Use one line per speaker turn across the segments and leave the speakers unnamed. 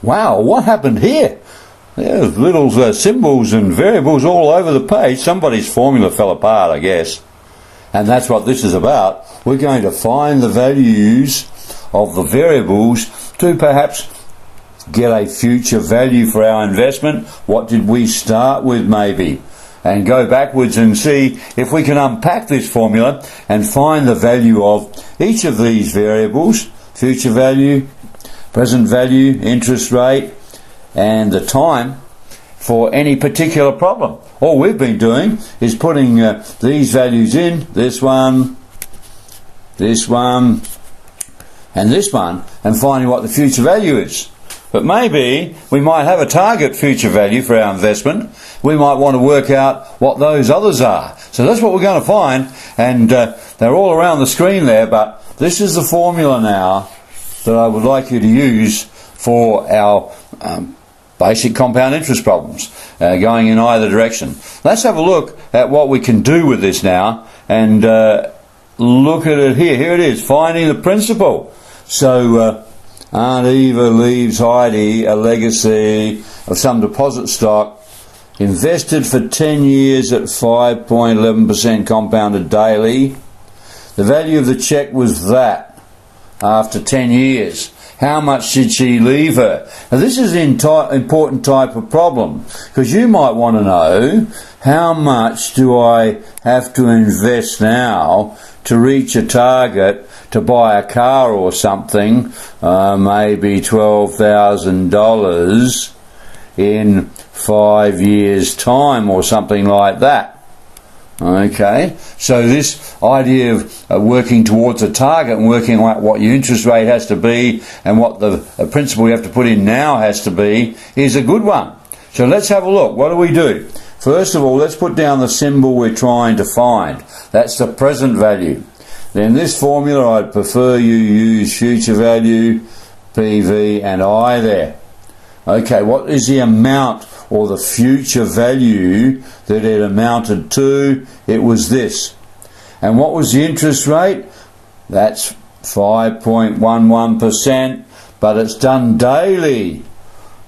Wow, what happened here? There's little symbols and variables all over the page. Somebody's formula fell apart, I guess. And that's what this is about. We're going to find the values of the variables to perhaps get a future value for our investment. What did we start with maybe? And go backwards and see if we can unpack this formula and find the value of each of these variables: future value, present value, interest rate, and the time for any particular problem. All we've been doing is putting these values in, this one, and this one, and finding what the future value is. But maybe we might have a target future value for our investment. We might want to work out what those others are. So that's what we're going to find, and they're all around the screen there, but this is the formula now that I would like you to use for our basic compound interest problems, going in either direction. Let's have a look at what we can do with this now, and look at it here. Here it is, finding the principal. So Aunt Eva leaves Heidi a legacy of some deposit stock invested for 10 years at 5.11% compounded daily. The value of the cheque was that after 10 years. How much did she leave her? Now this is an important type of problem, because you might want to know, how much do I have to invest now to reach a target to buy a car or something, maybe $12,000 in 5 years' time or something like that. Okay, so this idea of working towards a target and working out what your interest rate has to be and what the principal you have to put in now has to be is a good one. So let's have a look. What do we do? First of all, let's put down the symbol we're trying to find. That's the present value. Then this formula, I'd prefer you use future value, PV and I there. Okay, what is the amount or the future value that it amounted to? It was this. And what was the interest rate? That's 5.11%, but it's done daily.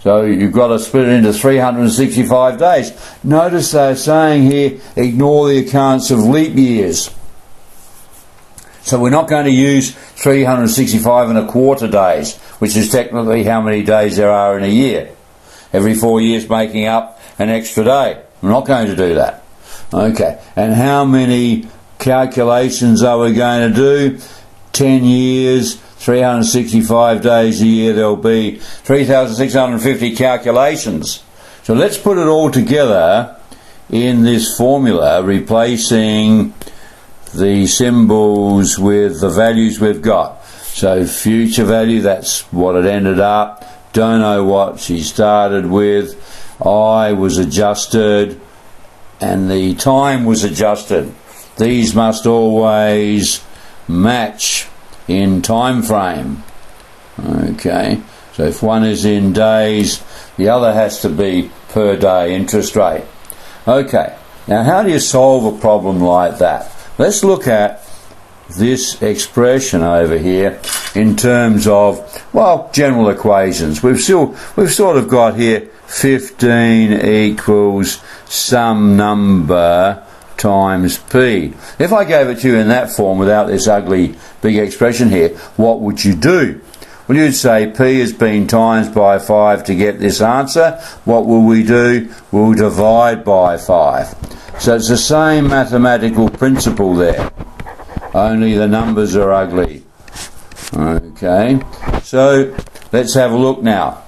So you've got to split it into 365 days. Notice they're saying here, ignore the accounts of leap years. So we're not going to use 365 and a quarter days, which is technically how many days there are in a year. Every 4 years making up an extra day. We're not going to do that. Okay, and how many calculations are we going to do? 10 years, 365 days a year, there'll be 3,650 calculations. So let's put it all together in this formula, replacing the symbols with the values we've got. So future value, that's what it ended up. Don't know what she started with. I was adjusted and the time was adjusted. These must always match in time frame. Okay, so if one is in days, the other has to be per day interest rate. Okay, now how do you solve a problem like that? Let's look at this expression over here in terms of, well, general equations. We've sort of got here 15 equals some number times P. If I gave it to you in that form without this ugly big expression here, what would you do? Well, you'd say P has been times by 5 to get this answer. What will we do? We'll divide by 5. So it's the same mathematical principle there, only the numbers are ugly. Okay, so let's have a look now.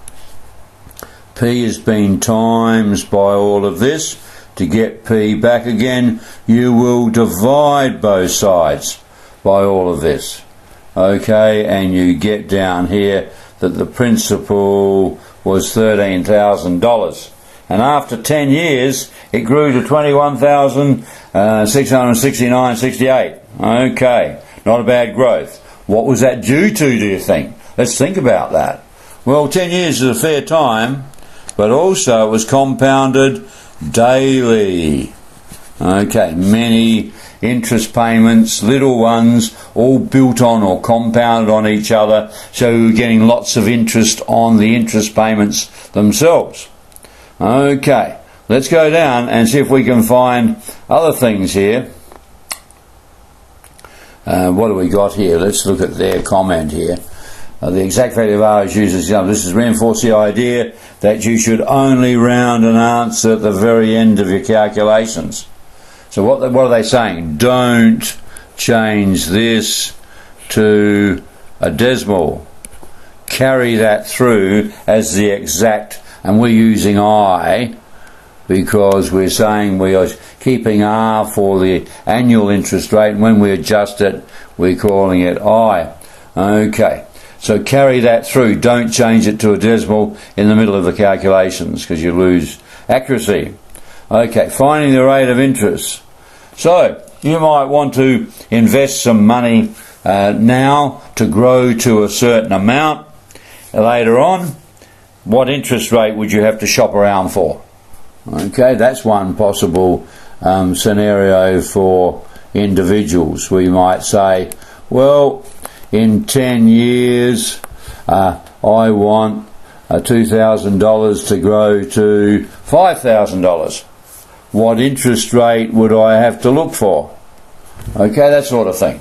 P has been times by all of this. To get P back again, you will divide both sides by all of this. Okay, and you get down here that the principal was $13,000. And after 10 years, it grew to $21,669.68. Okay, not a bad growth. What was that due to, do you think? Let's think about that. Well, 10 years is a fair time, but also it was compounded daily. Okay, many interest payments, little ones, all built on or compounded on each other, so you're getting lots of interest on the interest payments themselves. Okay, let's go down and see if we can find other things here. What do we got here? Let's look at their comment here. The exact value of R is used as example. This has reinforced the idea that you should only round an answer at the very end of your calculations. So what are they saying? Don't change this to a decimal. Carry that through as the exact, and we're using I because we're saying we are keeping R for the annual interest rate, and when we adjust it, we're calling it I. Okay. So carry that through. Don't change it to a decimal in the middle of the calculations because you lose accuracy. Okay, finding the rate of interest. So you might want to invest some money now to grow to a certain amount. Later on, what interest rate would you have to shop around for? Okay, that's one possible scenario for individuals. We might say, well, in 10 years, I want $2,000 to grow to $5,000. What interest rate would I have to look for? Okay, that sort of thing.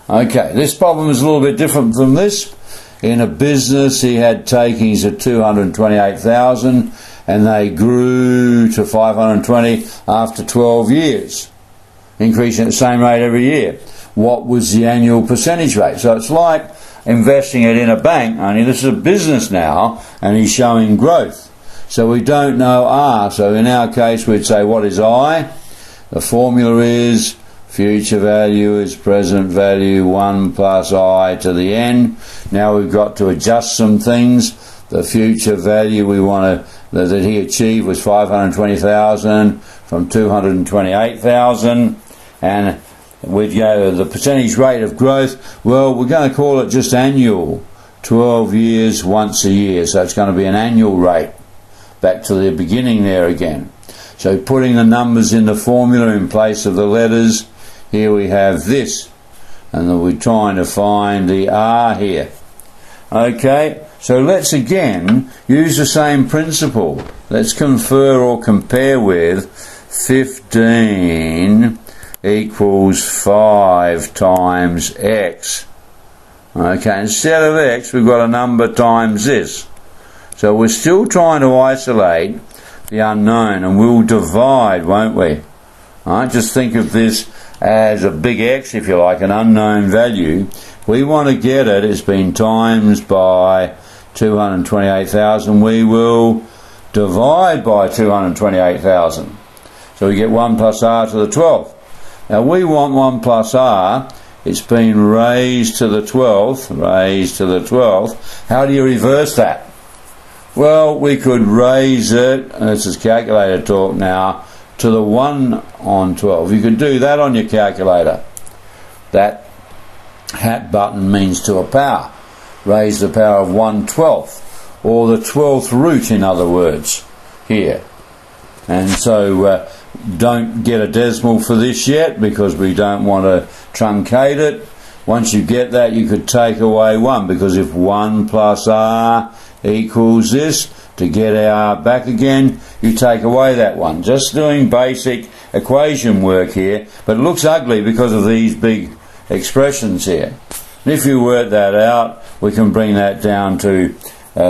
Okay, this problem is a little bit different from this. In a business, he had takings at $228,000 and they grew to $520,000 after 12 years, increasing at the same rate every year. What was the annual percentage rate? So it's like investing it in a bank, only this is a business now, and he's showing growth. So we don't know R. So in our case, we'd say, what is I? The formula is future value is present value 1 plus I to the n. Now we've got to adjust some things. The future value we want that he achieved was $520,000 from $228,000, and we'd go the percentage rate of growth. Well, we're going to call it just annual, 12 years once a year, so it's going to be an annual rate. Back to the beginning there again. So putting the numbers in the formula in place of the letters, here we have this, and then we're trying to find the R here. Okay, so let's again use the same principle. Let's confer or compare with 15 equals 5 times x. Okay, instead of x, we've got a number times this. So we're still trying to isolate the unknown, and we'll divide, won't we? Alright, just think of this as a big X, if you like, an unknown value. We want to get it, it's been times by 228,000. We will divide by 228,000. So we get 1 plus R to the 12th. Now we want 1 plus R. It's been raised to the 12th, raised to the 12th. How do you reverse that? Well, we could raise it, and this is calculator talk now, to the 1 on 12. You could do that on your calculator. That hat button means to a power. Raise the power of 1/12, or the 12th root, in other words, here. And so don't get a decimal for this yet, because we don't want to truncate it. Once you get that, you could take away 1, because if 1 plus R equals this, to get R back again, you take away that 1. Just doing basic equation work here, but it looks ugly because of these big expressions here. And if you work that out, we can bring that down to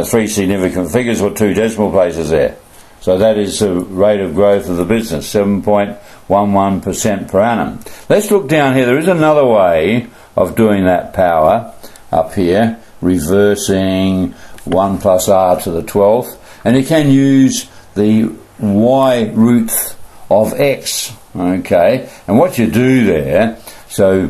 3 significant figures or 2 decimal places there. So that is the rate of growth of the business, 7.11% per annum. Let's look down here. There is another way of doing that power up here, reversing 1 plus R to the 12th, and you can use the y root of x. Okay, and what you do there, so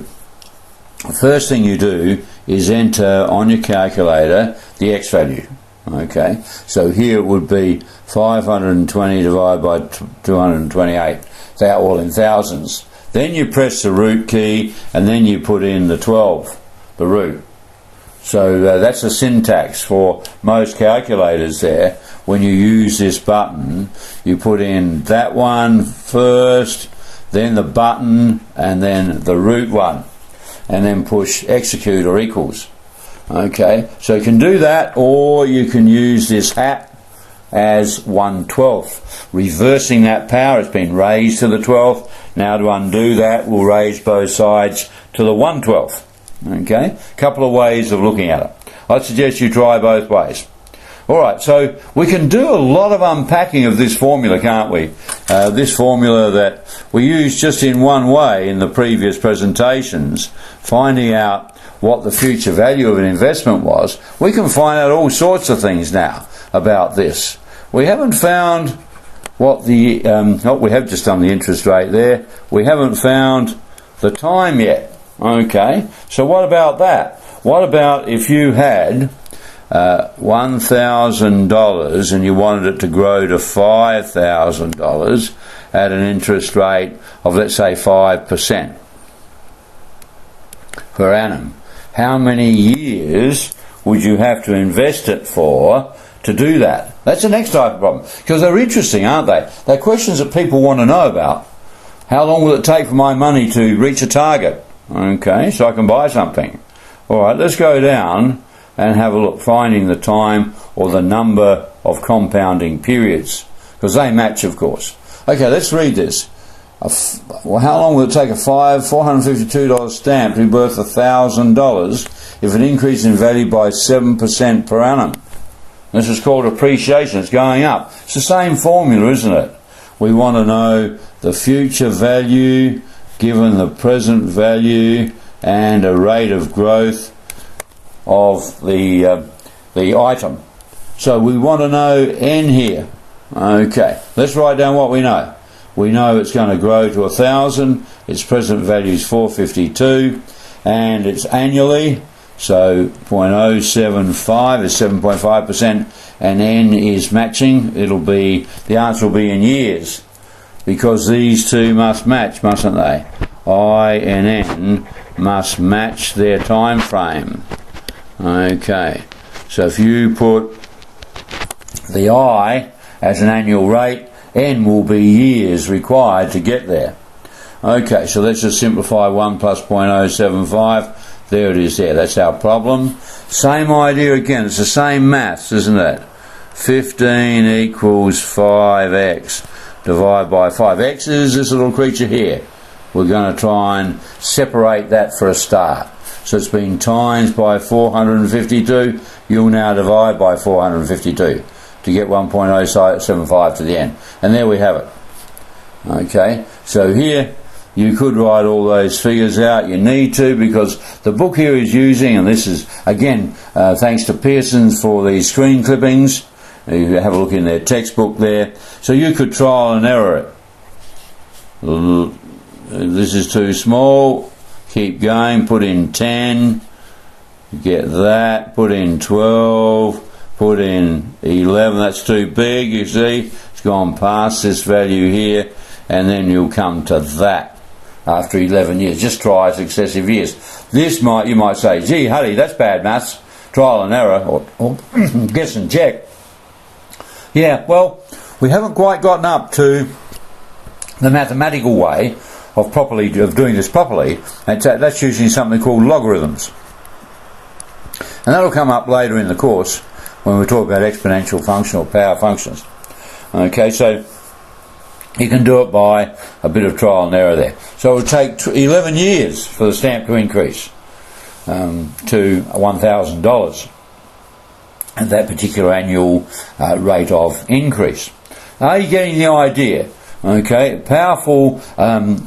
the first thing you do is enter on your calculator the x value. Okay, so here it would be 520 divided by 228, they're all in thousands. Then you press the root key, and then you put in the 12, the root. So that's the syntax for most calculators there. When you use this button, you put in that one first, then the button, and then the root one, and then push execute or equals. Okay, so you can do that, or you can use this hat as 1/12. Reversing that power, it's been raised to the 12th. Now to undo that, we'll raise both sides to the 1/12. Okay, couple of ways of looking at it. I'd suggest you try both ways. Alright, so we can do a lot of unpacking of this formula, can't we? This formula that we used just in one way in the previous presentations, finding out what the future value of an investment was. We can find out all sorts of things now about this. We haven't found what the, we have just done the interest rate there. We haven't found the time yet. Okay, so what about that? What about if you had $1,000 and you wanted it to grow to $5,000 at an interest rate of, let's say, 5% per annum? How many years would you have to invest it for to do that? That's the next type of problem, because they're interesting, aren't they? They're questions that people want to know about. How long will it take for my money to reach a target? Okay, so I can buy something. Alright, let's go down and have a look, finding the time or the number of compounding periods, because they match, of course. Okay, let's read this. Well, how long will it take a $452 stamp to be worth $1,000 if it increases in value by 7% per annum? This is called appreciation. It's going up. It's the same formula, isn't it? We want to know the future value given the present value and a rate of growth of the item. So we want to know N here. Okay, let's write down what we know. We know it's going to grow to 1,000. Its present value is 452, and it's annually. So 0.075 is 7.5%, and N is matching. It'll be, the answer will be in years, because these two must match, mustn't they? I and N must match their time frame. Okay, so if you put the I as an annual rate, N will be years required to get there. Okay, so let's just simplify 1 plus 0.075. There it is there. That's our problem. Same idea again. It's the same maths, isn't it? 15 equals 5x. Divide by 5. X is this little creature here. We're going to try and separate that for a start. So it's been times by 452. You'll now divide by 452 to get 1.075 to the end. And there we have it. Okay, so here you could write all those figures out. You need to, because the book here is using, and this is, again, thanks to Pearson's for these screen clippings. You have a look in their textbook there. So you could trial and error it. This is too small. Keep going. Put in 10. Get that. Put in 12. Put in 11. That's too big, you see. It's gone past this value here. And then you'll come to that after 11 years. Just try successive years. This might, you might say, gee, Huddy, that's bad maths. Trial and error, or guess and check. Yeah, well, we haven't quite gotten up to the mathematical way of doing this properly. That's using something called logarithms. And that'll come up later in the course when we talk about exponential function or power functions. Okay, so you can do it by a bit of trial and error there. So it will take 11 years for the stamp to increase to $1,000 at that particular annual rate of increase. Are you getting the idea? Okay, powerful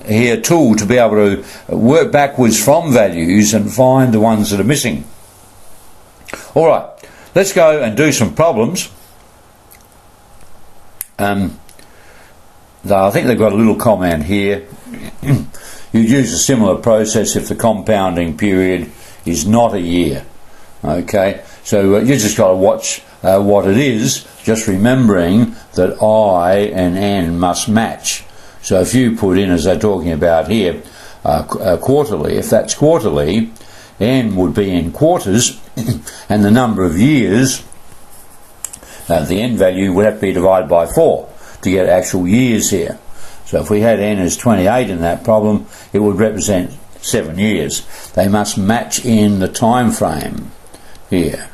here tool to be able to work backwards from values and find the ones that are missing. All right, let's go and do some problems. I think they've got a little comment here. You'd use a similar process if the compounding period is not a year. Okay, so you just got to watch what it is, just remembering that I and N must match. So if you put in, as they're talking about here, quarterly, if that's quarterly, N would be in quarters, and the number of years, the N value would have to be divided by 4 to get actual years here. So if we had n as 28 in that problem, it would represent 7 years. They must match in the time frame here.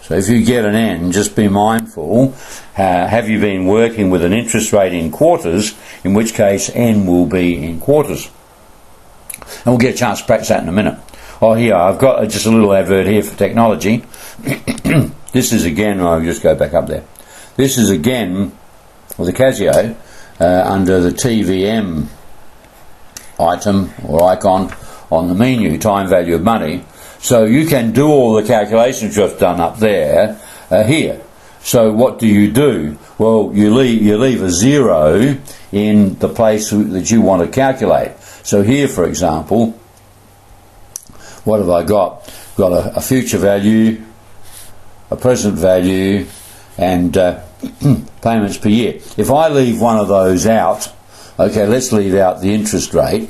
So if you get an n, just be mindful, have you been working with an interest rate in quarters, in which case n will be in quarters. And we'll get a chance to practice that in a minute. Oh, here, I've got just a little advert here for technology. This is again, I'll just go back up there. This is again, with the Casio, under the TVM item or icon on the menu, time value of money. So you can do all the calculations you've done up there here. So what do? Well, you leave a 0 in the place that you want to calculate. So here, for example, what have I got? Got a future value, a present value, and payments per year. If I leave one of those out, okay, let's leave out the interest rate.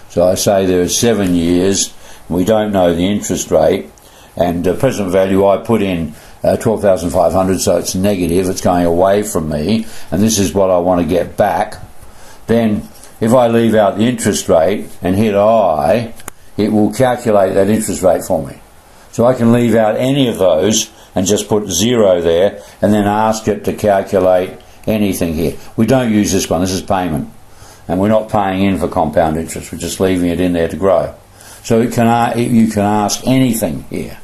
So I say there are 7 years, we don't know the interest rate, and present value I put in 12,500, so it's negative, it's going away from me, and this is what I want to get back. Then if I leave out the interest rate and hit I, it will calculate that interest rate for me. So I can leave out any of those and just put 0 there and then ask it to calculate anything here. We don't use this one, this is payment. And we're not paying in for compound interest, we're just leaving it in there to grow. So you can ask anything here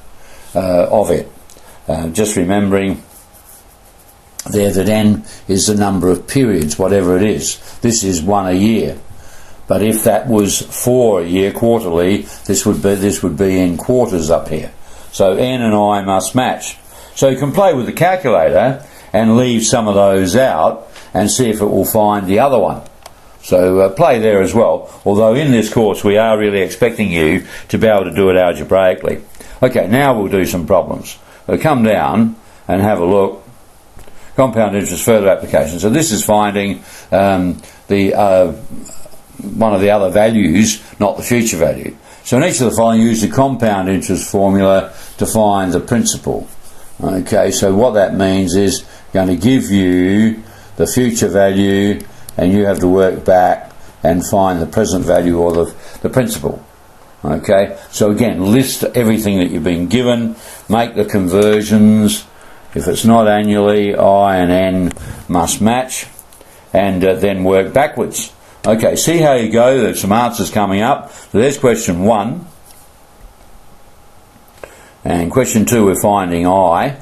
of it. Just remembering there that n is the number of periods, whatever it is. This is 1 a year. But if that was 4 a year, quarterly, this would be in quarters up here. So n and I must match. So you can play with the calculator and leave some of those out and see if it will find the other one. So play there as well, although in this course we are really expecting you to be able to do it algebraically. Okay, now we'll do some problems. So come down and have a look. Compound interest, further application. So this is finding one of the other values, not the future value. So in each of the following, use the compound interest formula to find the principal. Okay, so what that means is going to give you the future value and you have to work back and find the present value or the principal. Okay, so again, list everything that you've been given, make the conversions. If it's not annually, I and N must match, and then work backwards. Okay, see how you go. There's some answers coming up. So there's question 1. And question 2, we're finding I,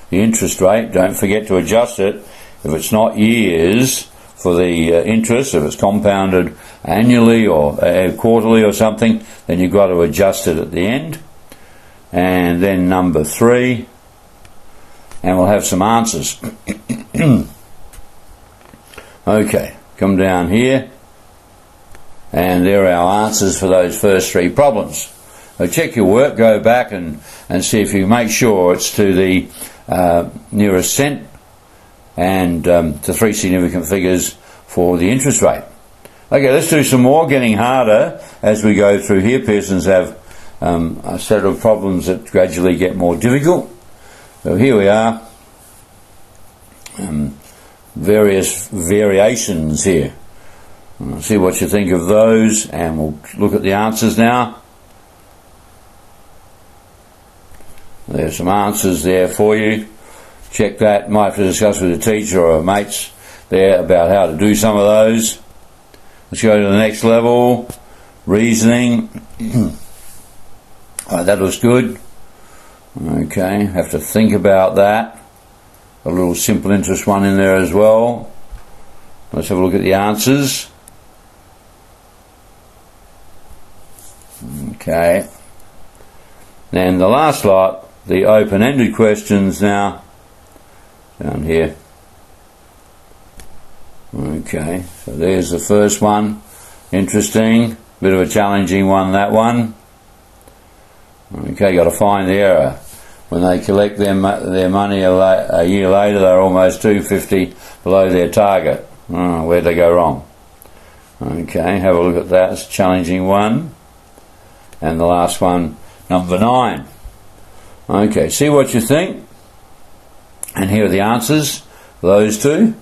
the interest rate. Don't forget to adjust it. If it's not years for the interest, if it's compounded annually or quarterly or something, then you've got to adjust it at the end. And then number 3, and we'll have some answers. Okay, come down here, and there are our answers for those first 3 problems. So check your work, go back and see if you make sure it's to the nearest cent and to 3 significant figures for the interest rate. Okay, let's do some more, getting harder as we go through here. Pearson's have a set of problems that gradually get more difficult. So here we are, various variations here. See what you think of those, and we'll look at the answers now. There's some answers there for you. Check that. Might have to discuss with a teacher or mates there about how to do some of those. Let's go to the next level. Reasoning. That looks good. Okay, have to think about that. A little simple interest one in there as well. Let's have a look at the answers. Okay. And the last lot, the open-ended questions now, down here. Okay, so there's the first one. Interesting. Bit of a challenging one, that one. Okay, got to find the error. When they collect their money a year later, they're almost $250 below their target. Oh, where'd they go wrong? Okay, have a look at that. It's a challenging one. And the last one, number 9. Okay, see what you think. And here are the answers for those 2.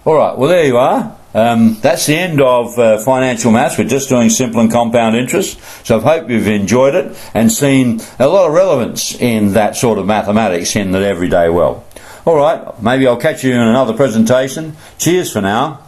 Alright, well there you are. That's the end of financial maths. We're just doing simple and compound interest. So I hope you've enjoyed it and seen a lot of relevance in that sort of mathematics in the everyday world. Alright, maybe I'll catch you in another presentation. Cheers for now.